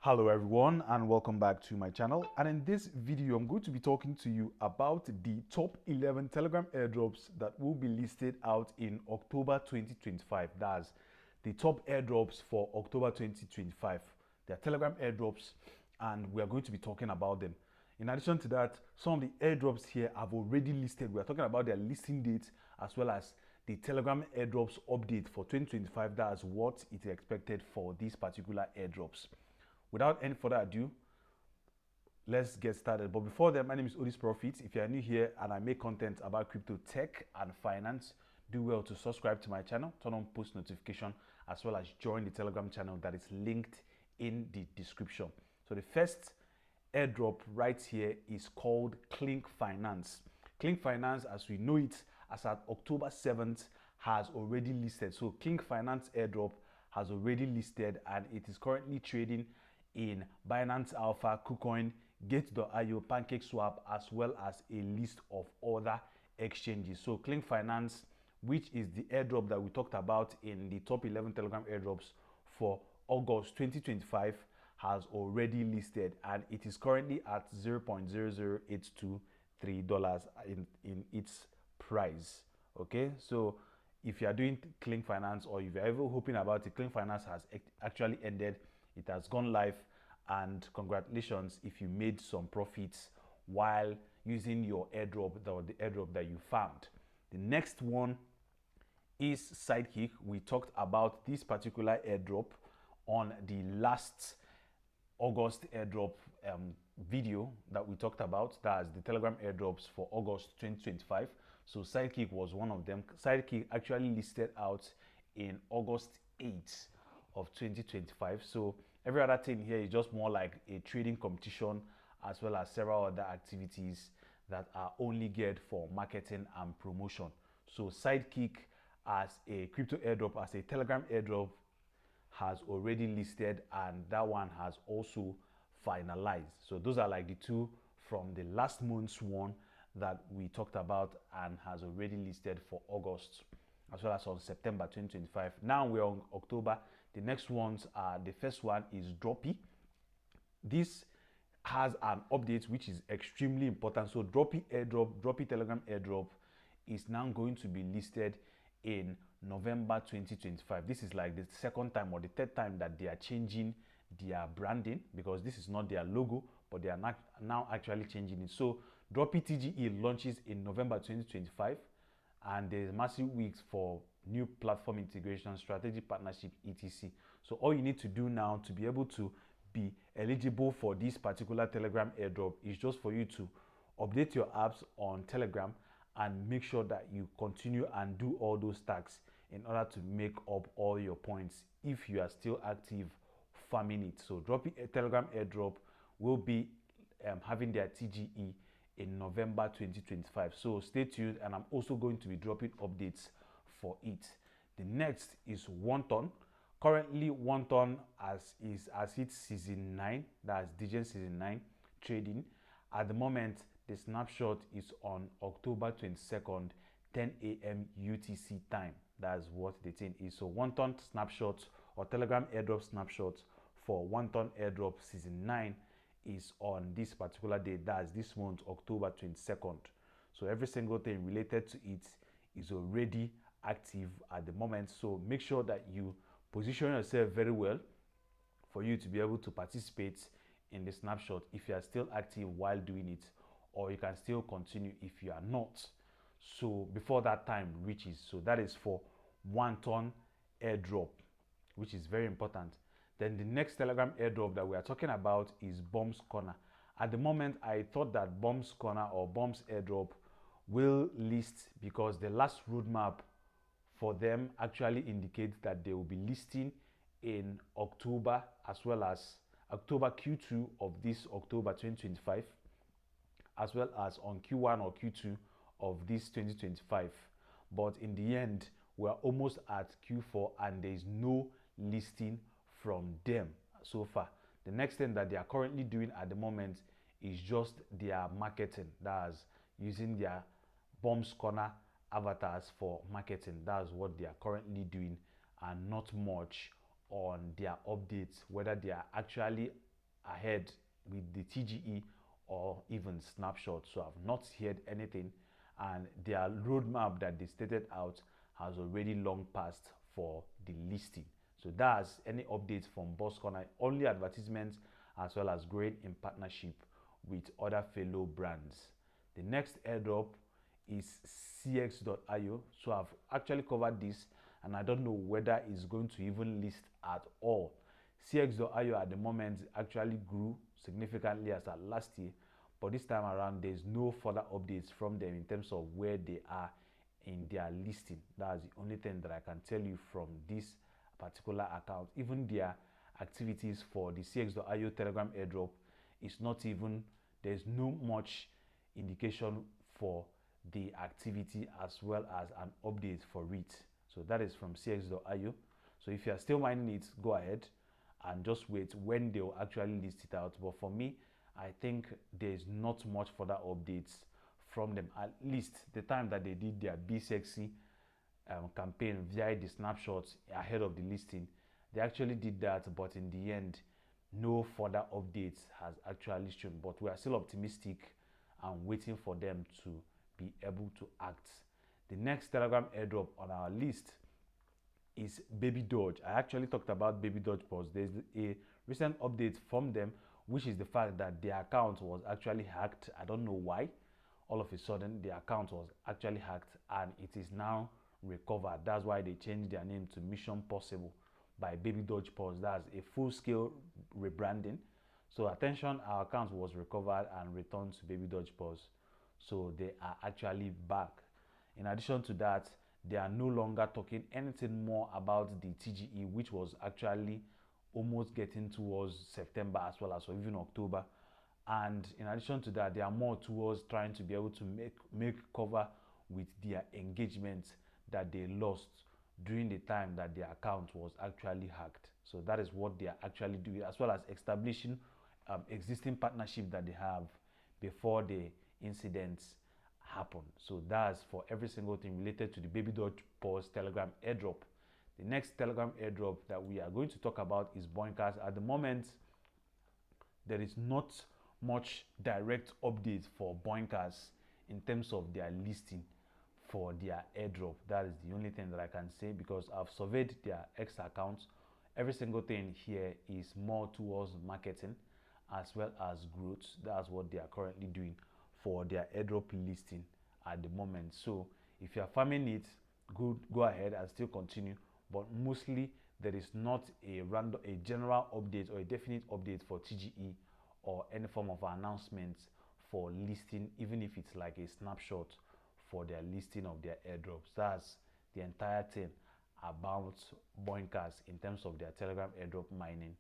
Hello everyone and welcome back to my channel, and in this video I'm going to be talking to you about the top 11 Telegram airdrops that will be listed out in October 2025. That's the top airdrops for October 2025. They're Telegram airdrops and we are going to be talking about them. In addition to that, some of the airdrops here have already listed. We are talking about their listing dates as well as the Telegram airdrops update for 2025. That's what is expected for these particular airdrops. Without any further ado, let's get started. But before that, my name is Odis Profits. If you are new here and I make content about crypto tech and finance, do well to subscribe to my channel, turn on post notification, as well as join the Telegram channel that is linked in the description. So the first airdrop right here is called Clink Finance. Clink Finance, as we know it, as at October 7th, has already listed. So Clink Finance airdrop has already listed and it is currently trading in Binance Alpha, KuCoin, Gate.io, PancakeSwap, as well as a list of other exchanges. So Clink Finance, which is the airdrop that we talked about in the top 11 Telegram airdrops for August 2025, has already listed and it is currently at $0.00823 in its price. Okay, so if you are doing Clink Finance or if you're ever hoping about it, Clink Finance has actually ended. It has gone live, and congratulations if you made some profits while using your airdrop or the airdrop that you found. The next one is Sidekick. We talked about this particular airdrop on the last August airdrop video that we talked about. That's the Telegram airdrops for August 2025. So Sidekick was one of them. Sidekick actually listed out in August 8th of 2025. So every other thing here is just more like a trading competition, as well as several other activities that are only geared for marketing and promotion. So Sidekick as a crypto airdrop, as a Telegram airdrop, has already listed, and that one has also finalized. So those are like the two from the last month's one that we talked about and has already listed for August, as well as on September 2025. Now we're on October. The next ones are, the first one is Droppy. This has an update which is extremely important. So Droppy airdrop, Droppy Telegram airdrop is now going to be listed in November 2025. This is like the second time or the third time that they are changing their branding, because this is not their logo, but they are not now actually changing it. So Droppy TGE launches in November 2025, and there's massive weeks for new platform integration, strategic partnership, etc. So all you need to do now to be able to be eligible for this particular Telegram airdrop is just for you to update your apps on Telegram and make sure that you continue and do all those tasks in order to make up all your points if you are still active farming it. So Droppy Telegram airdrop will be having their TGE in November 2025. So stay tuned, and I'm also going to be dropping updates for it. The next is Wonton. Currently Wonton as its season 9, that's DGen season 9 trading. At the moment, the snapshot is on October 22nd, 10 a.m. UTC time. That's what the thing is. So Wonton snapshot or Telegram airdrop snapshot for Wonton airdrop season 9 is on this particular day. That's this month, October 22nd. So every single thing related to it is already active at the moment. So make sure that you position yourself very well for you to be able to participate in the snapshot if you are still active while doing it, or you can still continue if you are not, so before that time reaches. So that is for Wonton airdrop, which is very important. Then the next Telegram airdrop that we are talking about is Bombs Corner. At the moment, I thought that Bombs Corner or Bombs airdrop will list, because the last roadmap for them actually indicates that they will be listing in October, as well as October Q2 of this October 2025, as well as on Q1 or Q2 of this 2025. But in the end, we're almost at Q4 and there is no listing from them so far. The next thing that they are currently doing at the moment is just their marketing. That's using their Bombs Corner avatars for marketing. That's what they are currently doing, and not much on their updates, whether they are actually ahead with the TGE or even Snapshot. So I've not heard anything, and their roadmap that they stated out has already long passed for the listing. So that's any updates from Boss Corner, only advertisements as well as growing in partnership with other fellow brands. The next airdrop is cx.io. So I've actually covered this, and I don't know whether it's going to even list at all. cx.io at the moment actually grew significantly as at last year, but this time around there's no further updates from them in terms of where they are in their listing. That's the only thing that I can tell you from this particular account. Even their activities for the cx.io Telegram airdrop is not even, there's no much indication for the activity as well as an update for it. So that is from cx.io. So if you are still mining it, go ahead and just wait when they will actually list it out. But for me, I think there's not much further updates from them, at least the time that they did their Be Sexy campaign via the snapshots ahead of the listing. They actually did that, but in the end, no further updates has actually shown. But we are still optimistic and waiting for them to be able to act. The next Telegram airdrop on our list is Baby Doge. I actually talked about Baby Doge post. There's a recent update from them, which is the fact that their account was actually hacked. I don't know why. All of a sudden, the account was actually hacked, and it is now recovered. That's why they changed their name to Mission Possible by Baby Doge Pause. That's a full-scale rebranding. So attention, our account was recovered and returned to Baby Doge Pause. So they are actually back. In addition to that, they are no longer talking anything more about the TGE, which was actually almost getting towards September as well as even October. And in addition to that, they are more towards trying to be able to make cover with their engagement that they lost during the time that their account was actually hacked. So that is what they are actually doing, as well as establishing existing partnership that they have before the incidents happen. So that's for every single thing related to the Baby Doge Pause Telegram airdrop. The next Telegram airdrop that we are going to talk about is Boinkers. At the moment, there is not much direct update for Boinkers in terms of their listing for their airdrop. That is the only thing that I can say, because I've surveyed their X accounts. Every single thing here is more towards marketing as well as growth. That's what they are currently doing for their airdrop listing at the moment. So if you are farming it, go ahead and still continue, but mostly there is not a general update or a definite update for TGE or any form of announcements for listing, even if it's like a snapshot for their listing of their airdrops. That's the entire thing about Boinkers in terms of their Telegram airdrop mining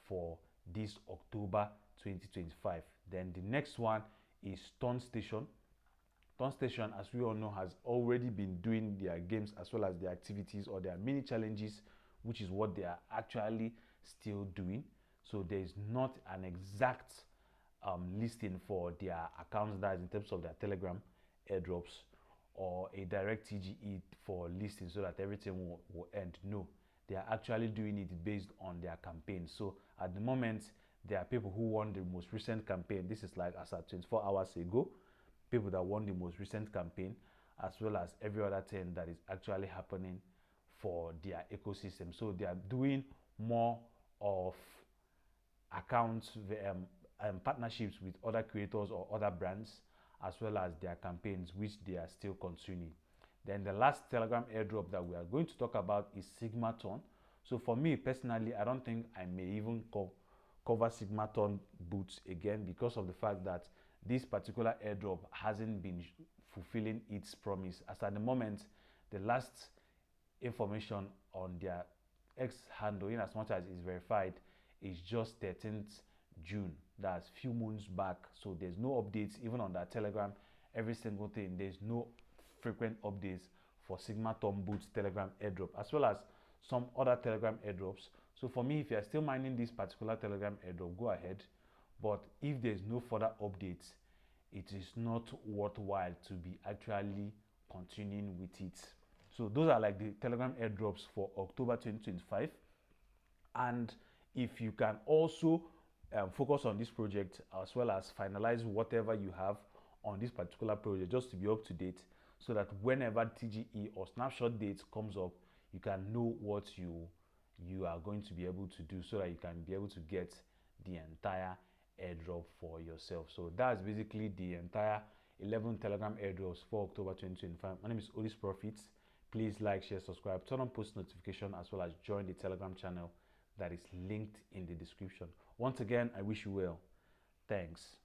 for this October 2025. Then the next one is TurnStation. TurnStation, as we all know, has already been doing their games as well as their activities or their mini challenges, which is what they are actually still doing. So there is not an exact listing for their accounts, that is in terms of their Telegram airdrops, or a direct TGE for listing so that everything will end. No, they are actually doing it based on their campaign. So at the moment, there are people who won the most recent campaign. This is like as at 24 hours ago, people that won the most recent campaign, as well as every other thing that is actually happening for their ecosystem. So they are doing more of accounts, partnerships with other creators or other brands, as well as their campaigns, which they are still continuing. Then the last Telegram airdrop that we are going to talk about is Sigmaton. So for me personally, I don't think I may even cover Sigmaton boots again, because of the fact that this particular airdrop hasn't been fulfilling its promise. As at the moment, the last information on their X handle, in as much as it's verified, is just 13th June. That's few months back. So there's no updates even on that Telegram. Every single thing, there's no frequent updates for Sigmaton Boots Telegram airdrop, as well as some other Telegram airdrops. So for me, if you're still mining this particular Telegram airdrop, go ahead. But if there's no further updates, it is not worthwhile to be actually continuing with it. So those are like the Telegram airdrops for October 2025. And if you can also focus on this project as well as finalize whatever you have on this particular project, just to be up to date, so that whenever TGE or snapshot date comes up, you can know what you are going to be able to do, so that you can be able to get the entire airdrop for yourself. So that's basically the entire 11 Telegram airdrops for October 2025. My name is Olis Profits. Please like, share, subscribe, turn on post notification, as well as join the Telegram channel that is linked in the description. Once again, I wish you well. Thanks.